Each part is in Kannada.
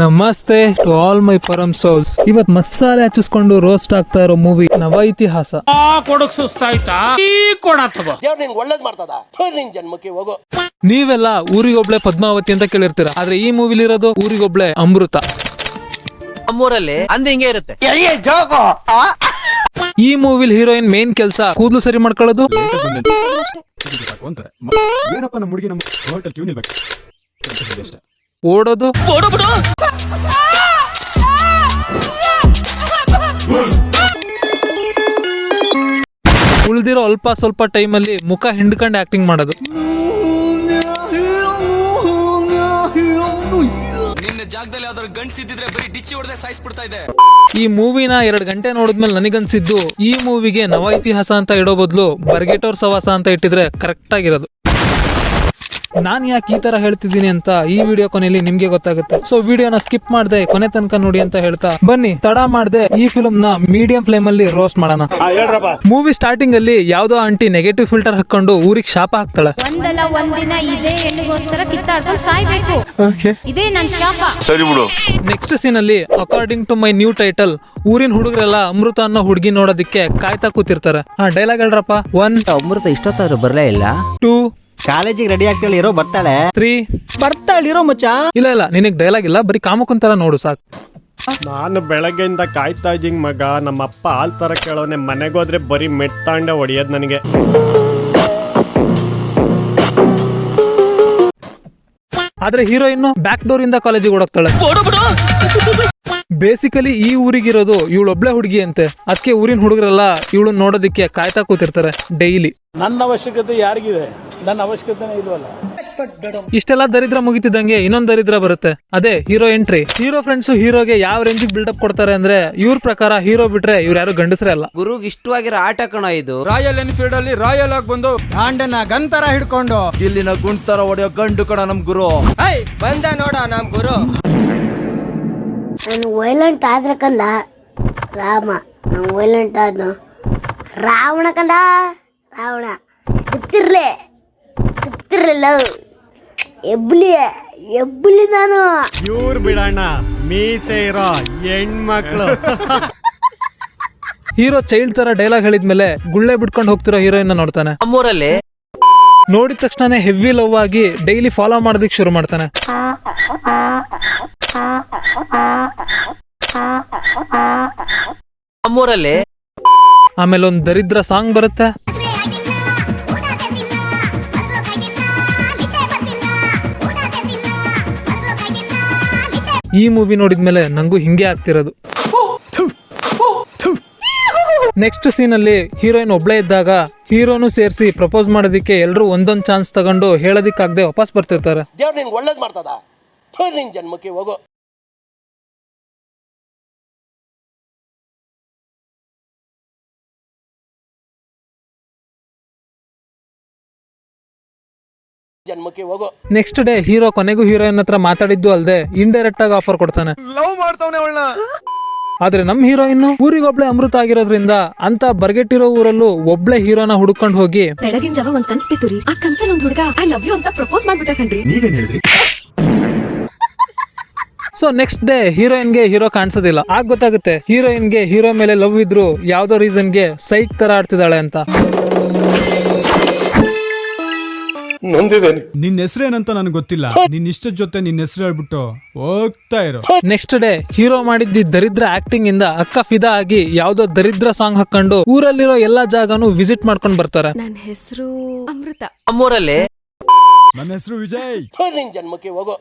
ನಮಸ್ತೆ ಟು ಆಲ್ ಮೈ ಪರಮ್ ಸೋಲ್ಸ್. ಇವತ್ ಮಸಾಲೆ ಹಚ್ಚಿಸ್ಕೊಂಡು ರೋಸ್ಟ್ ಆಗ್ತಾ ಇರೋ ಮೂವಿ ನವ ಇತಿಹಾಸ. ಕೊಡಕ್ ಸುಸ್ತಾಯ್ತಾ ಒಳ್ಳೇದ್ ಮಾಡ್ತದ ನಿನ್ ಜನ್ಮಕ್ಕೆ ಹೋಗೋ. ನೀವೆಲ್ಲ ಊರಿಗೊಬ್ಳೆ ಪದ್ಮಾವತಿ ಅಂತ ಕೇಳಿರ್ತೀರ, ಆದ್ರೆ ಈ ಮೂವಿಲಿ ಇರೋದು ಊರಿಗೊಬ್ಳೆ ಅಮೃತ. ನಮ್ಮೂರಲ್ಲಿ ಅಂದ ಹಿಂಗೆ ಇರುತ್ತೆ. ಈ ಮೂವಿಲಿ ಹೀರೋಯಿನ್ ಮೇನ್ ಕೆಲ್ಸ ಕೂದಲು ಸರಿ ಮಾಡ್ಕೊಳ್ಳೋದು, ಓಡೋದು, ಉಳ್ದಿರೋ ಅಲ್ಪ ಸ್ವಲ್ಪ ಟೈಮಲ್ಲಿ ಮುಖ ಹಿಂಡ್ಕೊಂಡು ಆಕ್ಟಿಂಗ್ ಮಾಡೋದು. ಜಾಗದಲ್ಲಿ ಯಾವ್ದಾದ್ರು ಗಂಡ್ಸಿದ್ರೆ ಬರೀ ಡಿಚ್ಚಿ ಹೊಡೆದೇ ಸಾಯಿಸ್ಬಿಡ್ತಾ ಇದೆ. ಈ ಮೂವಿನ 2 ಗಂಟೆ ನೋಡಿದ್ಮೇಲೆ ನನಗನ್ಸಿದ್ದು ಈ ಮೂವಿಗೆ ನವ ಇತಿಹಾಸ ಅಂತ ಇಡೋ ಬದಲು ಬರ್ಗೆಟೋರ್ ಸವಾಸ ಅಂತ ಇಟ್ಟಿದ್ರೆ ಕರೆಕ್ಟ್ ಆಗಿರೋದು. ನಾನ್ ಯಾಕೆ ಈ ತರ ಹೇಳ್ತಿದ್ದೀನಿ ಅಂತ ಈ ವಿಡಿಯೋ ಕೊನೆಯಲ್ಲಿ ನಿಮ್ಗೆ ಗೊತ್ತಾಗುತ್ತೆ. ಸೊ ವಿಡಿಯೋನ ಸ್ಕಿಪ್ ಮಾಡದೆ ಕೊನೆ ತನಕ ನೋಡಿ ಅಂತ ಹೇಳ್ತಾ ಬನ್ನಿ ತಡ ಮಾಡದೆ ಈ ಫಿಲ್ಮ್ ನ ಮೀಡಿಯಂ ಫ್ಲೇಮ್ ಅಲ್ಲಿ ರೋಸ್ಟ್ ಮಾಡೋಣ. ಮೂವಿ ಸ್ಟಾರ್ಟಿಂಗ್ ಅಲ್ಲಿ ಯಾವ್ದೋ ಆಂಟಿ ನೆಗೆಟಿವ್ ಫಿಲ್ಟರ್ ಹಾಕೊಂಡು ಊರಿಗೆ ಶಾಪ ಹಾಕ್ತಾಳೆ. ಒಂದಲ್ಲ ಒಂದಿನ ಇದೇ ಹೆಣ್ಣಿಗೋಸ್ಕರ ಕಿತ್ತಾಡ್ಕೊಂಡು ಸಾಯ್ಬೇಕು, ಇದೇ ನನ್ ಶಾಪ. ಸರಿ ಬಿಡು. ನೆಕ್ಸ್ಟ್ ಸೀನ್ ಅಲ್ಲಿ according to my new title ಊರಿನ ಹುಡುಗರೆಲ್ಲ ಅಮೃತ ಅನ್ನೋ ಹುಡುಗಿ ನೋಡೋದಿಕ್ಕೆ ಕಾಯ್ತಾ ಕೂತಿರ್ತಾರೆ. ಡೈಲಾಗ್ ಹೇಳ್ರಪ್ಪ. 1 ಅಮೃತ ಇಷ್ಟೊತ್ತಾದ್ರು ಬರ್ಲೇ ಇಲ್ಲ. 2 ಕಾಲೇಜಿಗೆ ರೆಡಿ ಆಗ್ತಾಳೆ ಇರೋ ಬರ್ತಾಳೆ. 3 ಬರ್ತಾಳಿರೋ ಮಚ್ಚ. ಇಲ್ಲ ನಿನಗ್ ಡೈಲಾಗ್ ಇಲ್ಲ, ಬರೀ ಕಾಮಕ್ಕಂತರ ನೋಡು ಸಾಕು. ನಾನು ಬೆಳಗ್ಗೆಯಿಂದ ಕಾಯ್ತಾ ಇದ್ದೀನಿ ಮಗ. ನಮ್ಮಪ್ಪ ಹಾಲ್ ತರ ಕೇಳೋನೆ, ಮನೆಗೋದ್ರೆ ಬರೀ ಮೆಟ್ತಾಂಡೆ ಹೊಡಿಯೋದ್ ನನಗೆ. ಆದ್ರೆ ಹೀರೋಯಿನ್ ಬ್ಯಾಕ್ ಡೋರ್ ಇಂದ ಕಾಲೇಜಿಗೆ ಓಡೋಗ್ತಾಳೆ. ಬೇಸಿಕಲಿ ಈ ಊರಿಗಿರೋದು ಇವಳೊಬ್ಳೆ ಹುಡುಗಿ ಅಂತೆ, ಅದಕ್ಕೆ ಊರಿನ ಹುಡುಗರೆಲ್ಲ ಇವಳು ನೋಡೋದಿಕ್ಕೆ ಕಾಯ್ತಾ ಕೂತಿರ್ತಾರೆ ಡೈಲಿ. ನನ್ನ ಅವಶ್ಯಕತೆ ಯಾರಿಗಿದೆ? ನನ್ನ ಅವಶ್ಯಕತೆನೇ ಇಲ್ವಲ್ಲ. ಇಷ್ಟೆಲ್ಲ ದರಿದ್ರ ಮುಗಿತಿದ್ದಂಗೆ ಇನ್ನೊಂದ್ ದರಿದ್ರ ಬರುತ್ತೆ, ಅದೇ ಹೀರೋ ಎಂಟ್ರಿ. ಹೀರೋ ಫ್ರೆಂಡ್ಸ್ ಹೀರೋಗೆ ಯಾವ ರೇಂಜ್ ಬಿಲ್ಡಪ್ ಕೊಡ್ತಾರೆ ಅಂದ್ರೆ, ಇವ್ರ ಪ್ರಕಾರ ಹೀರೋ ಬಿಟ್ರೆ ಇವ್ರು ಯಾರು ಗಂಡಸ್ರೇ ಅಲ್ಲ. ಗುರುಗ್ ಇಷ್ಟವಾಗಿರೋ ಆಟ ಕಣ ಇದು. ರಾಯಲ್ ಎನ್ಫೀಲ್ಡ್ ಅಲ್ಲಿ ರಾಯಲ್ ಆಗಿ ಬಂದು ದಾಂಡನ ಗಂತರ ಹಿಡ್ಕೊಂಡು ಇಲ್ಲಿನ ಗುಂಡ್ತರ ಹೊಡೆಯೋ ಗಂಡು ಕಣ ನಮ್ ಗುರು. ಬಂದ ನೋಡ ನಮ್ ಗುರು. ನಾನು ವೈಲೆಂಟ್ ಆದ್ರೆ ಕಂದ ರಾಮ, ನಾನು ವೈಲೆಂಟ್ ಆದ್ನು ರಾವಣ ಕಂದ. ರಾವಣ ಗೊತ್ತಿರ್ಲಿಲ್ಲ ಎಬ್ಬಲಿ ನಾನು. ಇವ್ರು ಬಿಡಣ್ಣ, ಮೀಸೆ ಇರೋ ಹೆಣ್ಮಕ್ಳು. ಹೀರೋ ಚೈಲ್ಡ್ ತರ ಡೈಲಾಗ್ ಹೇಳಿದ್ಮೇಲೆ ಗುಳ್ಳೆ ಬಿಟ್ಕೊಂಡು ಹೋಗ್ತಿರೋ ಹೀರೋಯಿನ್ ನೋಡ್ತಾನೆ. ನಮ್ಮೂರಲ್ಲಿ ನೋಡಿದ ತಕ್ಷಣ ಹೆವಿ ಲವ್ ಆಗಿ ಡೈಲಿ ಫಾಲೋ ಮಾಡೋದಿಕ್ ಶುರು ಮಾಡ್ತಾನೆ. ನಮ್ಮೂರಲ್ಲಿ ಆಮೇಲೆ ಒಂದ್ ದರಿದ್ರ ಸಾಂಗ್ ಬರುತ್ತೆ. ಈ ಮೂವಿ ನೋಡಿದ್ಮೇಲೆ ನಂಗೂ ಹಿಂಗೆ ಆಗ್ತಿರೋದು. ನೆಕ್ಸ್ಟ್ ಸೀನ್ ಅಲ್ಲಿ ಹೀರೋಯಿನ್ ಒಬ್ಳೆ ಇದ್ದಾಗ ಹೀರೋನು ಸೇರಿಸಿ ಪ್ರಪೋಸ್ ಮಾಡೋದಿಕ್ಕೆ ಎಲ್ರು ಒಂದೊಂದ್ ಚಾನ್ಸ್ ತಗೊಂಡು ಹೇಳೋದಿಕ್ಕಾಗದೆ ವಾಪಸ್ ಬರ್ತಿರ್ತಾರೆ. ದೇವ್ರು ನಿನ್ಗೆ ಒಳ್ಳೇದ್ ಮಾಡ್ತದ ನಿನ್ ಜನ್ಮಕ್ಕೆ ಹೋಗೋ. ಜನ್ಮಕ್ಕೆ ಹೋಗೋ. ನೆಕ್ಸ್ಟ್ ಡೇ ಹೀರೋ ಕೊನೆಗೂ ಹೀರೋಯಿನ್ ಹತ್ರ ಮಾತಾಡಿದ್ದು ಅಲ್ದೆ ಇಂಡೈರೆಕ್ಟ್ ಆಗಿ ಆಫರ್ ಕೊಡ್ತಾನೆ. ಲವ್ ಮಾಡ್ತಾವನೆ ಅವಳನ್ನ. ಆದ್ರೆ ನಮ್ ಹೀರೋಯಿನ್ ಊರಿಗೊಬ್ಳೆ ಅಮೃತ ಆಗಿರೋದ್ರಿಂದ ಅಂತ ಬರ್ಗೆಟ್ಟಿರೋ ಊರಲ್ಲೂ ಒಬ್ಳೆ ಹೀರೋನ ಹುಡುಕೊಂಡು ಹೋಗಿ ಬೆಳಗಿನ ಜಾವ ಒಂದ್ ಕನ್ಸ್ ಬಿತ್ತುರಿ. ಆ ಕನ್ಸಲ್ಲಿ ಒಂದ್ ಹುಡುಗ ಐ ಲವ್ ಯು ಅಂತ ಪ್ರಪೋಸ್ ಮಾಡ್ಬಿಟ್ಟ ಕಣ್ರಿ. ನೀವೇನ್ ಹೇಳಿದ್ರಿ? ಸೊ ನೆಕ್ಸ್ಟ್ ಡೇ ಹೀರೋಯಿನ್ಗೆ ಹೀರೋ ಕಾಣಿಸೋದಿಲ್ಲ. ಆಗ ಗೊತ್ತಾಗುತ್ತೆ ಹೀರೋಯಿನ್ಗೆ ಹೀರೋ ಮೇಲೆ ಲವ್ ಇದ್ರು ಯಾವ್ದೋ ರೀಸನ್ಗೆ ಸೈಕ್ ತರ ಆಡ್ತಿದ್ದಾಳೆ ಅಂತ. ನಿನ್ನ ಹೆಸರೇನಂತ ನನಗೆ ಗೊತ್ತಿಲ್ಲ, ನಿನ್ನ ಇಷ್ಟದ ಜೊತೆ ನಿನ್ನ ಹೆಸರು ಹೇಳ್ಬಿಟ್ಟು ಹೋಗ್ತಾ ಇರೋ. ನೆಕ್ಸ್ಟ್ ಡೇ ಹೀರೋ ಮಾಡಿದ್ದ ದರಿದ್ರ ಆಕ್ಟಿಂಗ್ ಇಂದ ಅಕ್ಕ ಫಿದಾ ಆಗಿ ಯಾವ್ದೋ ದರಿದ್ರ ಸಾಂಗ್ ಹಾಕೊಂಡು ಊರಲ್ಲಿರೋ ಎಲ್ಲಾ ಜಾಗನೂ ವಿಸಿಟ್ ಮಾಡ್ಕೊಂಡ್ ಬರ್ತಾರೆ. ನನ್ನ ಹೆಸರು ಅಮೃತ. ನಮ್ಮೂರಲ್ಲಿ ನನ್ನ ಹೆಸರು ವಿಜಯ್. ನಿನ್ ಜನ್ಮಕ್ಕೆ ಹೋಗೋ.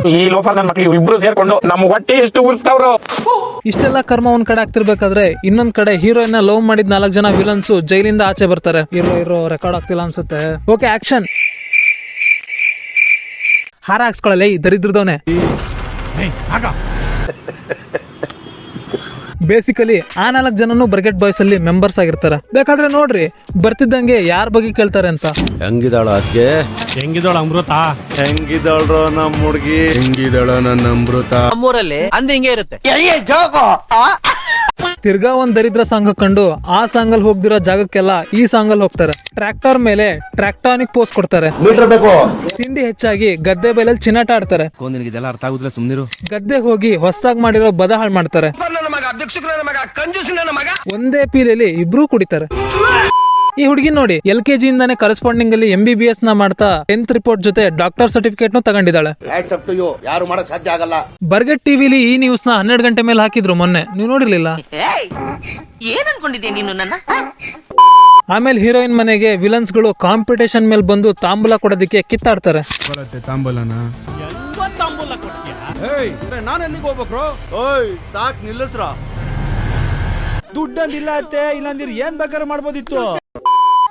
ಈ ಲೋಫರ್ ನನ್ನ ಮಕ್ಳು ಇಬ್ರು ಸೇರ್ಕೊಂಡು ನಮ್ಮ ಹೊಟ್ಟೆ ಎಷ್ಟು ಉರ್ಸ್ತಾವ್ರು. ಇಷ್ಟೆಲ್ಲ ಕರ್ಮ ಒಂದ್ ಕಡೆ ಆಗ್ತಿರ್ಬೇಕಾದ್ರೆ ಇನ್ನೊಂದ್ ಕಡೆ ಹೀರೋಯಿನ್ ಲವ್ ಮಾಡಿದ 4 ಜನ ವಿಲನ್ಸ್ ಜೈಲಿಂದ ಆಚೆ ಬರ್ತಾರೆ. ಇರೋ ರೆಕಾರ್ಡ್ ಆಗ್ತಿಲ್ಲ ಅನ್ಸುತ್ತೆ. Okay action. ಹಾರ ಹಾಕ್ಸ್ಕೊಳ್ಳಲ್ಲ ಈ ದರಿದ್ರದವನೆ. ಬೇಸಿಕಲಿ ಆ 4 ಜನನು ಬರ್ಗೆಟ್ ಬಾಯ್ಸ್ ಅಲ್ಲಿ ಮೆಂಬರ್ಸ್ ಆಗಿರ್ತಾರೆ. ಬೇಕಾದ್ರೆ ನೋಡ್ರಿ ಬರ್ತಿದ್ದಂಗೆ ಯಾರ ಬಗ್ಗೆ ಕೇಳ್ತಾರೆ ಅಂತ. ಹೆಂಗಿದಾಳು ಅದ್ಕೆ? ಹೆಂಗಿದೋಳ ಅಮೃತ? ಹೆಂಗಿದಾಳ್ರೋ ನಮ್ ಹುಡ್ಗಿ? ಹೆಂಗಿದಾಳ ನನ್ನ ಅಮೃತ? ನಮ್ಮೂರಲ್ಲಿ ಅಂದ ಹಿಂಗೆ ಇರುತ್ತೆ. ತಿರ್ಗಾ ಒಂದ್ ದರಿದ್ರ ಸಾಂಗ್ ಹಾಕೊಂಡು ಆ ಸಾಂಗ್ ಅಲ್ಲಿ ಹೋಗ್ದಿರೋ ಜಾಗಕ್ಕೆಲ್ಲ ಈ ಸಾಂಗ್ ಅಲ್ಲಿ ಹೋಗ್ತಾರೆ. ಟ್ರ್ಯಾಕ್ಟರ್ ಮೇಲೆ ಟ್ರ್ಯಾಕ್ಟಾನಿಕ್ ಪೋಸ್ ಕೊಡ್ತಾರೆ. ತಿಂಡಿ ಹೆಚ್ಚಾಗಿ ಗದ್ದೆ ಬೈಲಲ್ಲಿ ಚಿನ್ನಾಟ ಆಡ್ತಾರೆ. ಇದೆಲ್ಲ ಅರ್ಥ ಆಗುದಿಲ್ಲ ಸುಮ್ನಿರು. ಗದ್ದೆ ಹೋಗಿ ಹೊಸದಾಗಿ ಮಾಡಿರೋ ಬದ ಹಾಳು ಮಾಡ್ತಾರೆ. ಒಂದೇ ಪೀಲೆಯಲ್ಲಿ ಇಬ್ರು ಕುಡಿತಾರೆ. ಈ ಹುಡುಗಿ ನೋಡಿ LKG ಇಂದಾನೆ ಕರೆಸ್ಪಾಂಡಿಂಗ್ ಅಲ್ಲಿ MBBS ನ ಮಾಡ್ತಾ 10th ರಿಪೋರ್ಟ್ ಜೊತೆ ಡಾಕ್ಟರ್ ಸರ್ಟಿಫಿಕೇಟ್ ನು ತಗೊಂಡಿದ್ದಾಳೆ. ಯಾರು ಮಾಡಕ್ ಸಾಧ್ಯ ಆಗಲ್ಲ. ಬರ್ಗೆಟ್ ಟಿವಿಲಿ ಈ ನ್ಯೂಸ್ ನ 12 ಗಂಟೆ ಮೇಲೆ ಹಾಕಿದ್ರು ಮೊನ್ನೆ, ನೀವು ನೋಡಿರ್ಲಿಲ್ಲ? ಏನ್ ಅನ್ಕೊಂಡಿದ್ದೆ ನೀನು ನನ್ನ? ಆಮೇಲೆ ಹೀರೋಯಿನ್ ಮನೆಗೆ ವಿಲನ್ಸ್ ಗಳು ಕಾಂಪಿಟೇಷನ್ ಮೇಲೆ ಬಂದು ತಾಂಬೂಲ ಕೊಡೋದಕ್ಕೆ ಕಿತ್ತಾಡ್ತಾರೆ. ಬರತ್ತೆ ತಾಂಬೂಲನ. ನಾನು ಎಲ್ಲಿಗೆ ಹೋಗ್ಬೇಕ್ರೋ? ಓಯ್ ಸಾಕ್ ನಿಲ್ಲಿಸ್ರ. ದುಡ್ಡಂದಿಲ್ಲ ಅತ್ತೆ, ಇಲ್ಲಾಂದ್ರೆ ಏನ್ ಬೇಕಾದ್ರೆ ಮಾಡ್ಬೋದಿತ್ತು.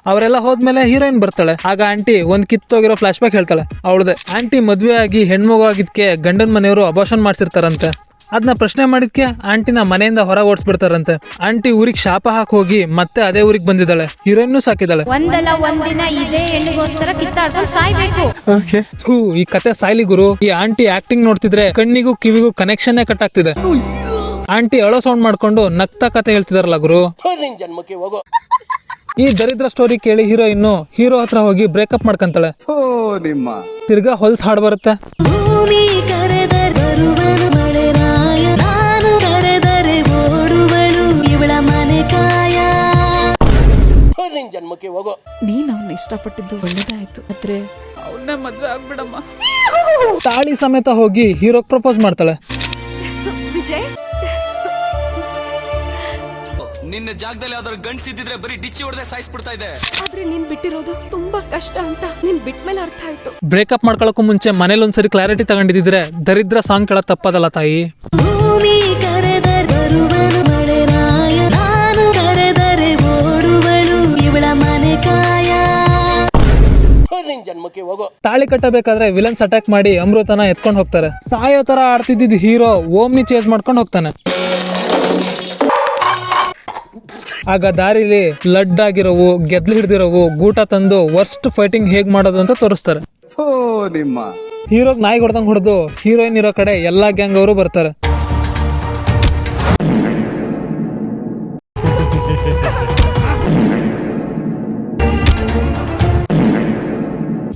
ಅವರೆಲ್ಲ ಹೋದ್ಮೇಲೆ ಹೀರೋಯಿನ್ ಬರ್ತಾಳೆ. ಆಗ ಆಂಟಿ ಒಂದ್ ಕಿತ್ತೋಗಿರೋ ಫ್ಲಾಶ್ ಬ್ಯಾಕ್ ಹೇಳ್ತಾಳೆ ಅವಳದೆ. ಆಂಟಿ ಮದ್ವೆ ಆಗಿ ಹೆಣ್ಮಗು ಆಗಿದ್ಕೆ ಗಂಡನ್ ಮನೆಯವರು ಅಬಾರ್ಷನ್ ಮಾಡ್ಸಿರ್ತಾರಂತೆ. ಅದನ್ನ ಪ್ರಶ್ನೆ ಮಾಡಿದ್ಕೆ ಆಂಟಿನ ಮನೆಯಿಂದ ಹೊರ ಓಡಿಸ್ಬಿಡ್ತಾರಂತೆ. ಆಂಟಿ ಊರಿಗೆ ಶಾಪ ಹಾಕಿ ಹೋಗಿ ಮತ್ತೆ ಅದೇ ಊರಿಗೆ ಬಂದಿದ್ದಾಳೆ. ಹೀರೋಯಿನ್ ಸಾಕಿದ್ದಾಳೆ. ಒಂದಲ್ಲ ಒಂದಿನ ಇದೇ ಹೆಣ್ಣಿಗೋಸ್ಕರ ಕಿತ್ತಾಡ್ಕೊಂಡು ಸಾಯ್ಬೇಕು. ಈ ಕತೆ ಸಾಯ್ಲಿ ಗುರು. ಈ ಆಂಟಿ ಆಕ್ಟಿಂಗ್ ನೋಡ್ತಿದ್ರೆ ಕಣ್ಣಿಗೂ ಕಿವಿಗೂ ಕನೆಕ್ಷನ್ ಕಟ್ ಆಗ್ತಿದೆ. ಆಂಟಿ ಅಳೋ ಸೌಂಡ್ ಮಾಡ್ಕೊಂಡು ನಗ್ತಾ ಕತೆ ಹೇಳ್ತಿದಾರಲ್ಲ ಗುರು. ನಿನ್ ಜನ್ಮಕ್ಕೆ ಹೋಗೋ. ಈ ದರಿದ್ರ ಸ್ಟೋರಿ ಕೇಳಿ ಹೀರೋಯಿನ್ ಹೀರೋ ಹತ್ರ ಹೋಗಿ ಬ್ರೇಕಪ್ ಮಾಡ್ಕಂತಾಳೆ. ತಿರ್ಗಾ ಹೊಲ್ಸ್ ಹಾಡ್ ಬರುತ್ತೆ. ನಿನ್ ಜನ್ಮಕ್ಕೆ ಹೋಗೋ. ನೀನ್ ಅವನ್ನ ಇಷ್ಟಪಟ್ಟಿದ್ದು ಒಳ್ಳೇದಾಯ್ತು, ಆದ್ರೆ ಅವನ್ನ ಮದ್ವೆ ಆಗ್ಬಿಡಮ್ಮ. ತಾಳಿ ಸಮೇತ ಹೋಗಿ ಹೀರೋಗ್ ಪ್ರಪೋಸ್ ಮಾಡ್ತಾಳೆ. ವಿಜಯ್, ನಿನ್ನ ಜಾಗದಲ್ಲಿ ಯಾವ್ದಾದ್ರು ಗಂಡ್ಸಿದ್ರೆ ಬರೀ ಡಿಚ್ಚಿ ಹೊಡೆದೇ ಸಾಯಿಸ್ಬಿಡ್ತಾ ಇದೆ. ಆದ್ರೆ ನೀನ್ ಬಿಟ್ಟಿರೋದು ತುಂಬಾ ಕಷ್ಟ ಅಂತ ನೀನ್ ಬಿಟ್ಮೇಲೆ ಅರ್ಥ ಆಯ್ತು. ಬ್ರೇಕಪ್ ಮಾಡ್ಕೊಳಕ್ಕೂ ಮುಂಚೆ ಮನೇಲಿ ಒಂದ್ಸರಿ ಕ್ಲಾರಿಟಿ ತಗೊಂಡಿದ್ರೆ ದರಿದ್ರ ಸಾಂಗ್ ಕೇಳಕ್ ತಪ್ಪದಲ್ಲ ತಾಯಿ. ನಿನ್ ಜನ್ಮಕ್ಕೆ ಹೋಗೋ. ತಾಳಿ ಕಟ್ಟಬೇಕಾದ್ರೆ ವಿಲನ್ಸ್ ಅಟ್ಯಾಕ್ ಮಾಡಿ ಅಮೃತನ ಎತ್ಕೊಂಡು ಹೋಗ್ತಾರೆ. ಸಾಯೋ ತರ ಆಡ್ತಿದ್ದ ಹೀರೋ ಓಮ್ನಿ ಚೇಸ್ ಮಾಡ್ಕೊಂಡು ಹೋಗ್ತಾನೆ. ಆಗ ದಾರಿಲಿ ಲಡ್ ಆಗಿರೋವು, ಗೆದ್ಲು ಹಿಡ್ದಿರೋವು ಗೂಟ ತಂದು ವರ್ಸ್ಟ್ ಫೈಟಿಂಗ್ ಹೇಗ್ ಮಾಡೋದು ಅಂತ ತೋರಿಸ್ತಾರೆ. ಹೀರೋಗ್ ನಾಯಿ ಹೊಡೆದಂಗ್ ಹೊಡೆದು ಹೀರೋಯಿನ್ ಇರೋ ಕಡೆ ಎಲ್ಲಾ ಗ್ಯಾಂಗ್ ಅವರು ಬರ್ತಾರೆ.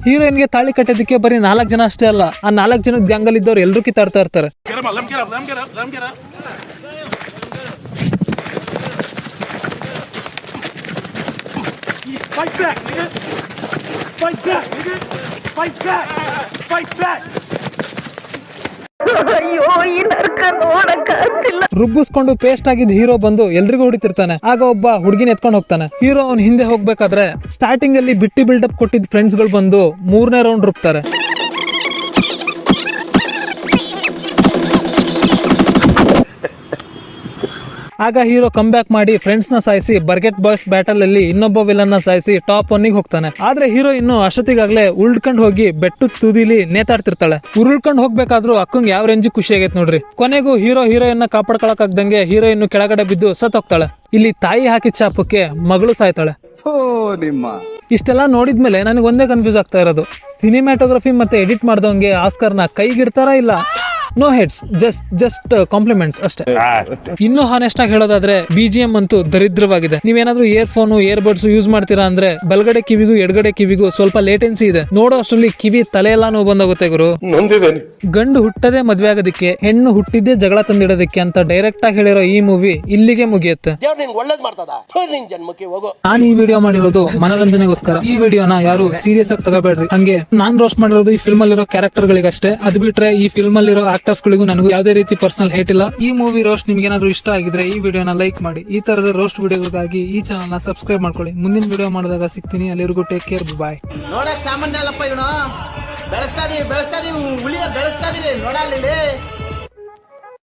ಹೀರೋಯಿನ್ಗೆ ತಾಳಿ ಕಟ್ಟೋದಕ್ಕೆ ಬರೀ 4 ಜನ ಅಷ್ಟೇ ಅಲ್ಲ, ಆ 4 ಜನದ ಗ್ಯಾಂಗ್ ಅಲ್ಲಿ ಇದ್ದವ್ರು ಎಲ್ಲರೂ ಕಿತ್ತಾಡ್ತಾ ಇರ್ತಾರೆ. ರುಬ್ಬಿಸ್ಕೊಂಡು ಪೇಸ್ಟ್ ಆಗಿದ್ದ ಹೀರೋ ಬಂದು ಎಲ್ರಿಗೂ ಹೊಡಿತಿರ್ತಾನೆ. ಆಗ ಒಬ್ಬ ಹುಡುಗಿನ ಎತ್ಕೊಂಡು ಹೋಗ್ತಾನೆ. ಹೀರೋ ಅವ್ನ ಹಿಂದೆ ಹೋಗ್ಬೇಕಾದ್ರೆ ಸ್ಟಾರ್ಟಿಂಗ್ ಅಲ್ಲಿ ಬಿಟ್ಟಿ ಬಿಲ್ಡಪ್ ಕೊಟ್ಟಿದ್ದ ಫ್ರೆಂಡ್ಸ್ ಗಳು ಬಂದು 3ನೇ ರೌಂಡ್ ರುಬ್ತಾರೆ. ಆಗ ಹೀರೋ ಕಮ್ ಬ್ಯಾಕ್ ಮಾಡಿ ಫ್ರೆಂಡ್ಸ್ ನ ಸಾಯಿಸಿ ಬರ್ಗೆಟ್ ಬಾಯ್ಸ್ ಬ್ಯಾಟಲ್ ಅಲ್ಲಿ ಇನ್ನೊಬ್ಬ ವಿಲನ್ ನ ಸಾಯಿಸಿ ಟಾಪ್ 1 ಗೆ ಹೋಗ್ತಾನೆ. ಆದ್ರೆ ಹೀರೋ ಇನ್ನು ಅಷ್ಟೊತ್ತಿಗಾಗ್ಲೇ ಉಳ್ಕೊಂಡ್ ಹೋಗಿ ಬೆಟ್ಟು ತುದಿಲಿ ನೇತಾಡ್ತಿರ್ತಾಳೆ. ಉರುಳ್ಕೊಂಡ್ ಹೋಗ್ಬೇಕಾದ್ರೂ ಅಕ್ಕಂಗ್ ಯಾವ ರೇಂಜ್ ಖುಷಿ ಆಗೈತೆ ನೋಡ್ರಿ. ಕೊನೆಗೂ ಹೀರೋಯಿನ್ ಕಾಪಾಡ್ಕೊಳಕ್ ಆಗ್ದಂಗೆ ಹೀರೋಯಿನ್ ಕೆಳಗಡೆ ಬಿದ್ದು ಸತ್ ಹೋಗ್ತಾಳೆ. ಇಲ್ಲಿ ತಾಯಿ ಹಾಕಿದ ಚಾಪಕ್ಕೆ ಮಗಳು ಸಾಯ್ತಾಳೆ. ಇಷ್ಟೆಲ್ಲ ನೋಡಿದ್ಮೇಲೆ ನನಗೆ ಒಂದೇ ಕನ್ಫ್ಯೂಸ್ ಆಗ್ತಾ ಇರೋದು, ಸಿನಿಮ್ಯಾಟೋಗ್ರಫಿ ಮತ್ತೆ ಎಡಿಟ್ ಮಾಡ್ದವಂಗೆ ಆಸ್ಕರ್ನ ಕೈಗಿಡ್ತಾರಾ ಇಲ್ಲ? ನೋ ಹೆಡ್ಸ್, ಜಸ್ಟ್ ಕಾಂಪ್ಲಿಮೆಂಟ್ಸ್ ಅಷ್ಟೇ. ಇನ್ನೂ ಹಾನೆಸ್ಟ್ ಆಗಿ ಹೇಳೋದಾದ್ರೆ BGM ಅಂತೂ ದರಿದ್ರವಾಗಿದೆ. ನೀವೇನಾದ್ರೂ ಇಯರ್ಫೋನ್ ಇಯರ್ಬಡ್ಸ್ ಯೂಸ್ ಮಾಡ್ತೀರಾ ಅಂದ್ರೆ ಬಲಗಡೆ ಕಿವಿಗೂ ಎಡಗಡೆ ಕಿವಿಗೂ ಸ್ವಲ್ಪ ಲೇಟೆನ್ಸಿ ಇದೆ. ನೋಡೋ ಅಷ್ಟರಲ್ಲಿ ಕಿವಿ ತಲೆ ಎಲ್ಲಾ ನೋವು ಬಂದೋಗುತ್ತೆ ಗುರು. ಗಂಡು ಹುಟ್ಟದೇ ಮದ್ವೆ ಆಗೋದಕ್ಕೆ, ಹೆಣ್ಣು ಹುಟ್ಟಿದ್ದೇ ಜಗಳ ತಂದಿಡೋದಕ್ಕೆ ಅಂತ ಡೈರೆಕ್ಟ್ ಆಗಿ ಹೇಳಿರೋ ಈ ಮೂವಿ ಇಲ್ಲಿಗೆ ಮುಗಿಯುತ್ತೆ. ದೇವ್ರ ನಿನ್ ಒಳ್ಳೇದ್ ಮಾಡ್ತದ. ನಿನ್ ಜನ್ಮಕ್ಕೆ ಹೋಗೋ. ನಾನು ಈ ವಿಡಿಯೋ ಮಾಡಿರೋದು ಮನೋರಂಜನೆಗೋಸ್ಕರ. ಈ ವಿಡಿಯೋನ ಯಾರು ಸೀರಿಯಸ್ ಆಗಿ ತಗೋಬೇಡ್ರಿ. ಹಂಗೆ ನಾನ್ ರೋಸ್ಟ್ ಮಾಡಿರೋದು ಈ ಫಿಲ್ಮ್ ಅಲ್ಲಿರೋ ಕ್ಯಾರೆಕ್ಟರ್ ಗಳಿಗಷ್ಟೇ. ಅದು ಬಿಟ್ರೆ ಈ ಫಿಲ್ಮ್ ಅಲ್ಲಿರೋ ಆಕ್ಟರ್ಸ್ ಗಳಿಗೂ ನನಗೂ ಯಾವುದೇ ರೀತಿ ಪರ್ಸನಲ್ ಹೇಟ್ ಇಲ್ಲ. ಈ ಮೂವಿ ರೋಸ್ಟ್ ನಿಮ್ಗೆ ಏನಾದ್ರು ಇಷ್ಟ ಆಗಿದ್ರೆ ಈ ವಿಡಿಯೋನ ಲೈಕ್ ಮಾಡಿ. ಈ ತರದ ರೋಸ್ಟ್ ವಿಡಿಯೋಗಳಿಗಾಗಿ ಈ ಚಾನಲ್ ನ ಸಬ್ಸ್ಕ್ರೈಬ್ ಮಾಡ್ಕೊಳ್ಳಿ. ಮುಂದಿನ ವಿಡಿಯೋ ಮಾಡಿದಾಗ ಸಿಗ್ತೀನಿ. ಅಲ್ಲಿವರೆಗೂ ಟೇಕ್ ಕೇರ್, ಬಾಯ್. ನೋಡಕ್ ಸಾಮಾನ್ಯ ಅಲ್ಲಪ್ಪ ಇವನು. ಬೆಳೆಸ್ತಾ ಇದೀವಿ ಉಳಿಯ ಬೆಳೆಸ್ತಾ ಇದೀವಿ ನೋಡಲ್ಲಿ.